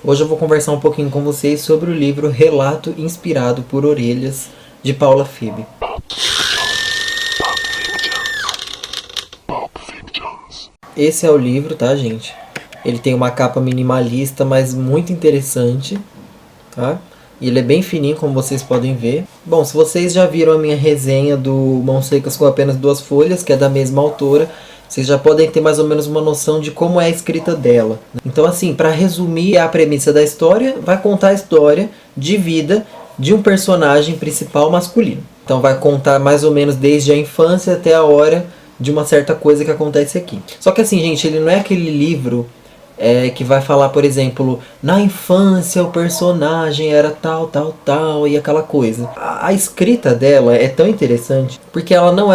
Hoje eu vou conversar um pouquinho com vocês sobre o livro Relato Inspirado por Orelhas, de Paula Phoebe. Esse é o livro, tá, gente? Ele tem uma capa minimalista, mas muito interessante, tá? E ele é bem fininho, como vocês podem ver. Bom, se vocês já viram a minha resenha do Mãos Secas com Apenas Duas Folhas, que é da mesma autora, vocês já podem ter mais ou menos uma noção de como é a escrita dela. Então, assim, para resumir a premissa da história, vai contar a história de vida de um personagem principal masculino. Então vai contar mais ou menos desde a infância até a hora de uma certa coisa que acontece aqui. Só que assim, gente, ele não é aquele livro que vai falar, por exemplo, na infância o personagem era tal, tal, tal e aquela coisa. A escrita dela é tão interessante porque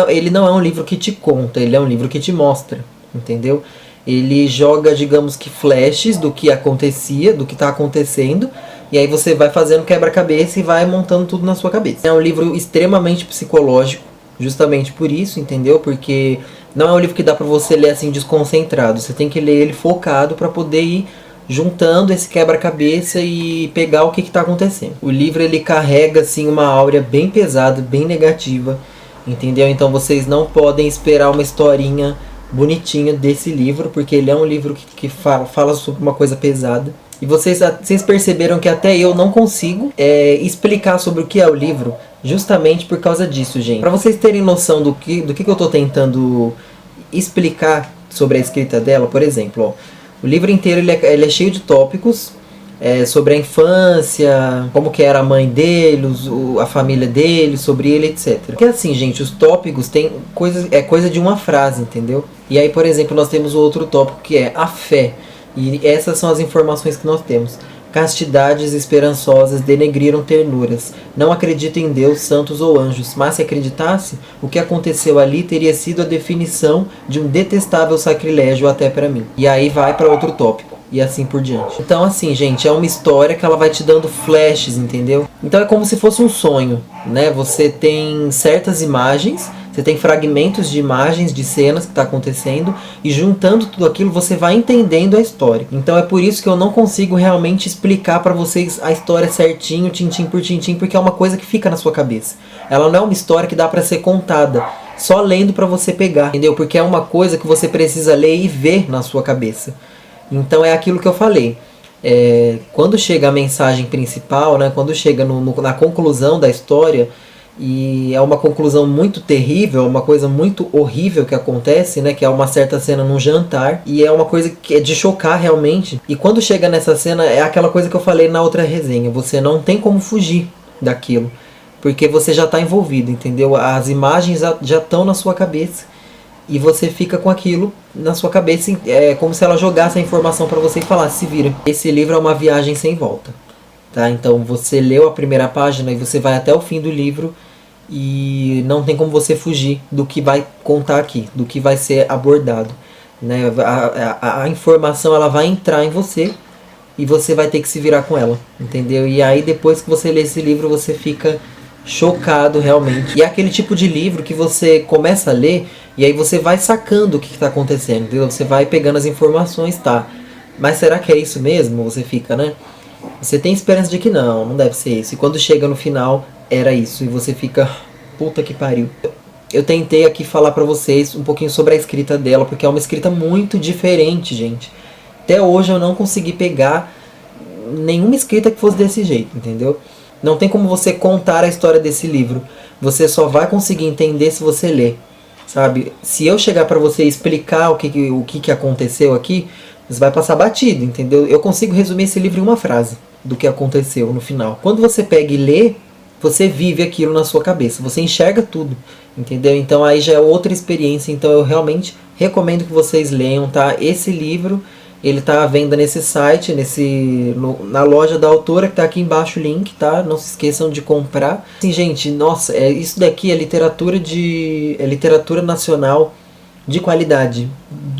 ele não é um livro que te conta, ele é um livro que te mostra, entendeu? Ele joga, digamos que flashes do que acontecia, do que está acontecendo, e aí você vai fazendo quebra-cabeça e vai montando tudo na sua cabeça. É um livro extremamente psicológico, justamente por isso, entendeu? Porque não é um livro que dá pra você ler assim desconcentrado. Você tem que ler ele focado pra poder ir juntando esse quebra-cabeça e pegar o que está acontecendo. O livro ele carrega assim uma áurea bem pesada, bem negativa, entendeu? Então vocês não podem esperar uma historinha bonitinha desse livro, porque ele é um livro que fala sobre uma coisa pesada. E vocês perceberam que até eu não consigo explicar sobre o que é o livro, justamente por causa disso, gente. Para vocês terem noção do que eu estou tentando explicar sobre a escrita dela, por exemplo, ó, o livro inteiro ele é cheio de tópicos sobre a infância, como que era a mãe dele, a família dele, sobre ele, etc. Porque assim, gente, os tópicos tem coisa de uma frase, entendeu? E aí, por exemplo, nós temos o outro tópico que é a fé. E essas são as informações que nós temos. Castidades esperançosas denegriram ternuras. Não acredito em Deus, santos ou anjos, mas se acreditasse, o que aconteceu ali teria sido a definição de um detestável sacrilégio até para mim. E aí vai para outro tópico. E assim por diante. Então assim, gente, é uma história que ela vai te dando flashes, entendeu? Então é como se fosse um sonho, né? Você tem certas imagens, você tem fragmentos de imagens, de cenas que está acontecendo, e juntando tudo aquilo você vai entendendo a história. Então é por isso que eu não consigo realmente explicar para vocês a história certinho, tintim por tintim, porque é uma coisa que fica na sua cabeça. Ela não é uma história que dá para ser contada, só lendo para você pegar, entendeu? Porque é uma coisa que você precisa ler e ver na sua cabeça. Então é aquilo que eu falei. Quando chega a mensagem principal, né, quando chega na conclusão da história, e é uma conclusão muito terrível, uma coisa muito horrível que acontece, né, que é uma certa cena num jantar, e é uma coisa que é de chocar realmente. E quando chega nessa cena, é aquela coisa que eu falei na outra resenha, você não tem como fugir daquilo, porque você já está envolvido, entendeu? As imagens já estão na sua cabeça. E você fica com aquilo na sua cabeça, como se ela jogasse a informação para você e falasse, se vira. Esse livro é uma viagem sem volta, tá? Então você leu a primeira página e você vai até o fim do livro e não tem como você fugir do que vai contar aqui, do que vai ser abordado, né? A informação ela vai entrar em você e você vai ter que se virar com ela, entendeu? E aí depois que você lê esse livro você fica chocado realmente. E é aquele tipo de livro que você começa a ler e aí você vai sacando o que está acontecendo, entendeu? Você vai pegando as informações, tá? Mas será que é isso mesmo? Você fica, né? Você tem esperança de que não deve ser isso. E quando chega no final, era isso. E você fica, puta que pariu. Eu tentei aqui falar pra vocês um pouquinho sobre a escrita dela, porque é uma escrita muito diferente, gente. Até hoje eu não consegui pegar nenhuma escrita que fosse desse jeito, entendeu? Não tem como você contar a história desse livro. Você só vai conseguir entender se você ler, sabe? Se eu chegar pra você explicar o que aconteceu aqui, você vai passar batido, entendeu? Eu consigo resumir esse livro em uma frase do que aconteceu no final. Quando você pega e lê, você vive aquilo na sua cabeça. Você enxerga tudo, entendeu? Então aí já é outra experiência. Então eu realmente recomendo que vocês leiam, tá? Esse livro, ele tá à venda nesse site, na loja da autora, que tá aqui embaixo o link, tá? Não se esqueçam de comprar. Assim, gente, nossa, isso daqui é literatura nacional de qualidade.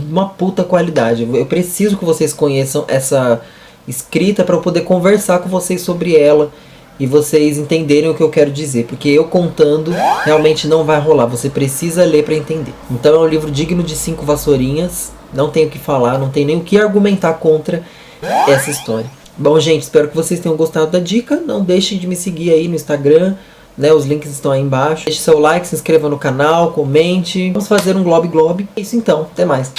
Uma puta qualidade. Eu preciso que vocês conheçam essa escrita para eu poder conversar com vocês sobre ela e vocês entenderem o que eu quero dizer, porque eu contando realmente não vai rolar, você precisa ler para entender. Então é um livro digno de 5 vassourinhas, não tenho o que falar, não tem nem o que argumentar contra essa história. Bom, gente, espero que vocês tenham gostado da dica. Não deixem de me seguir aí no Instagram, né? Os links estão aí embaixo. Deixe seu like, se inscreva no canal, comente. Vamos fazer um globe globe. É isso então, até mais.